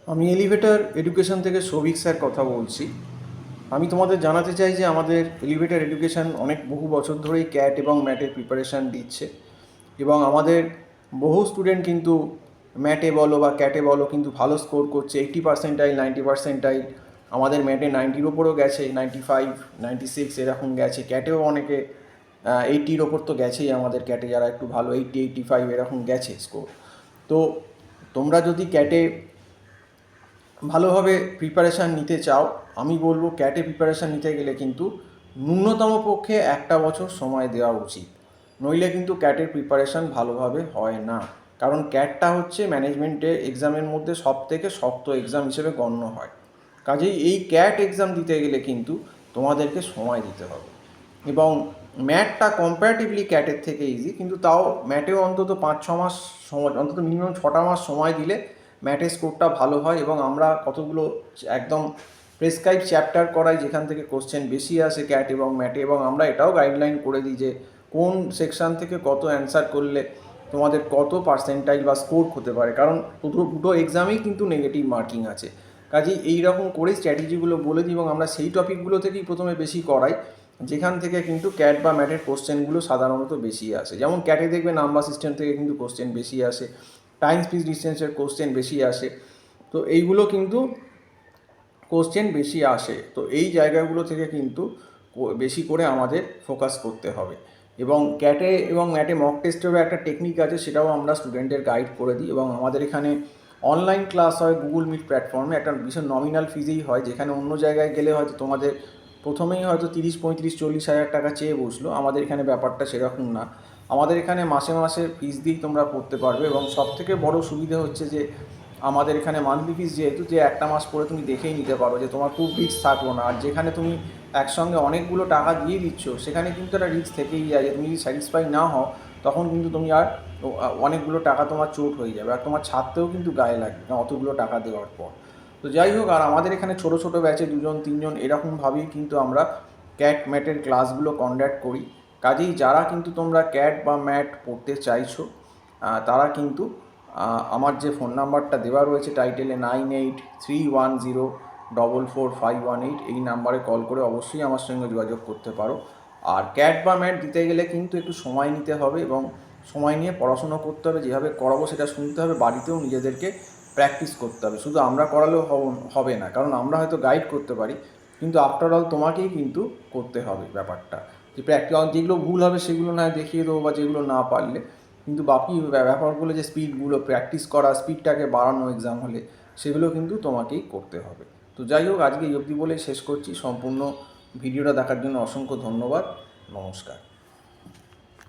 আমি elevator education থেকে Souvik sir কথা বলছি। আমি তোমাদের জানাতে চাই যে আমাদের এলিভেটর এডুকেশন অনেক বহু বছর ধরেই ক্যাট এবং ম্যাটের প্রিপারেশান দিচ্ছে এবং আমাদের বহু স্টুডেন্ট কিন্তু ম্যাটে বলো বা ক্যাটে বলো কিন্তু ভালো স্কোর করছে, 80%, 90%। আমাদের ম্যাটে 90-র ওপরও গেছে, 95, 96 এরকম গেছে। ক্যাটেও অনেকে 80-র ওপর তো গেছেই, আমাদের ক্যাটে যারা একটু ভালো 80, 85 এরকম গেছে স্কোর। তো তোমরা যদি ক্যাটে ভালোভাবে প্রিপারেশান নিতে চাও, আমি বলবো ক্যাটে প্রিপারেশান নিতে গেলে কিন্তু ন্যূনতম পক্ষে 1 বছর সময় দেওয়া উচিত, নইলে কিন্তু ক্যাটের প্রিপারেশান ভালোভাবে হয় না। কারণ ক্যাটটা হচ্ছে ম্যানেজমেন্টের এক্সামের মধ্যে সবথেকে শক্ত এক্সাম হিসেবে গণ্য হয়। কাজেই এই ক্যাট এক্সাম দিতে গেলে কিন্তু তোমাদেরকে সময় দিতে হবে। এবং ম্যাথটা কম্পারেটিভলি ক্যাটের থেকে ইজি, কিন্তু তাও ম্যাটেও অন্তত 5-6 মাস সময়, অন্তত মিনিমাম 6টা মাস সময় দিলে ম্যাথের স্কোরটা ভালো হয়। এবং আমরা কতগুলো একদম প্রেসক্রাইব চ্যাপ্টার করাই যেখান থেকে কোশ্চেন বেশি আসে ক্যাট এবং ম্যাটে, এবং আমরা এটাও গাইডলাইন করে দিই যে কোন সেকশান থেকে কত অ্যান্সার করলে তোমাদের কত পার্সেন্টাইল বা স্কোর হতে পারে, কারণ দুটো এক্সামেই কিন্তু নেগেটিভ মার্কিং আছে। কাজেই এইরকম করেই স্ট্র্যাটেজিগুলো বলে দিই এবং আমরা সেই টপিকগুলো থেকেই প্রথমে বেশি করাই যেখান থেকে কিন্তু ক্যাট বা ম্যাটের কোশ্চেনগুলো সাধারণত বেশি আসে। যেমন ক্যাটে দেখবে নাম্বার সিস্টেম থেকে কিন্তু কোশ্চেন বেশি আসে, টাইম স্পিড ডিস্টেন্সের কোশ্চেন বেশি আসে। তো এইগুলো কিন্তু কোশ্চেন বেশি আসে, তো এই জায়গাগুলো থেকে কিন্তু বেশি করে আমাদের ফোকাস করতে হবে। এবং ক্যাটে এবং ম্যাটে মক টেস্টেরও একটা টেকনিক আছে, সেটাও আমরা স্টুডেন্টদের গাইড করে দিই। এবং আমাদের এখানে অনলাইন ক্লাস হয় গুগল মিট প্ল্যাটফর্মে, একটা ভীষণ নমিনাল ফিজেই হয়, যেখানে অন্য জায়গায় গেলে হয়তো তোমাদের প্রথমেই হয়তো 30, 35, 40 হাজার টাকা চেয়ে বসলো। আমাদের এখানে ব্যাপারটা সেরকম না, আমাদের এখানে মাসে মাসে ফিস দিয়েই তোমরা পড়তে পারবে। এবং সবথেকে বড় সুবিধা হচ্ছে যে আমাদের এখানে মান্থলি ফিস যেহেতু, যে একটা মাস পরে তুমি দেখেই নিতে পারো, যে তোমার খুব রিস্ক থাকলো না। আর যেখানে তুমি একসঙ্গে অনেকগুলো টাকা দিয়ে দিচ্ছ, সেখানে কিন্তু একটা রিস্ক থেকেই যায়, যে তুমি যদি স্যাটিসফাই না হও তখন কিন্তু তুমি আর অনেকগুলো টাকা তোমার চোট হয়ে যাবে, আর তোমার ছাড়তেও কিন্তু গায়ে লাগবে না অতগুলো টাকা দেওয়ার পর। তো যাই হোক, আর আমাদের এখানে ছোটো ছোটো ব্যাচে 2জন 3জন এরকমভাবেই কিন্তু আমরা ক্যাট ম্যাটের ক্লাসগুলো কন্ডাক্ট করি। কাজেই যারা কিন্তু তোমরা ক্যাট বা ম্যাট পড়তে চাইছো, তারা কিন্তু আমার যে ফোন নাম্বারটা দেওয়া রয়েছে টাইটেলে 9831044518, এই নাম্বারে কল করে অবশ্যই আমার সঙ্গে যোগাযোগ করতে পারো। আর ক্যাট বা ম্যাট দিতে গেলে কিন্তু একটু সময় নিতে হবে এবং সময় নিয়ে পড়াশুনো করতে হবে। যেভাবে করাবো সেটা শুনতে হবে, বাড়িতেও নিজেদেরকে প্র্যাকটিস করতে হবে। শুধু আমরা করালেও হবে না, কারণ আমরা হয়তো গাইড করতে পারি, কিন্তু আফটার অল তোমাকেই কিন্তু করতে হবে ব্যাপারটা। যে প্র্যাকটিস, যেগুলো ভুল হবে সেগুলো না দেখিয়ে দেবো, বা যেগুলো না পারলে, কিন্তু বাকি ব্যাপারগুলো যে স্পিডগুলো প্র্যাকটিস করা, স্পিডটাকে বাড়ানো এক্সাম হলে, সেগুলো কিন্তু তোমাকেই করতে হবে। তো যাই হোক, আজকে এই অবধি বলে শেষ করছি। সম্পূর্ণ ভিডিওটা দেখার জন্য অসংখ্য ধন্যবাদ। নমস্কার।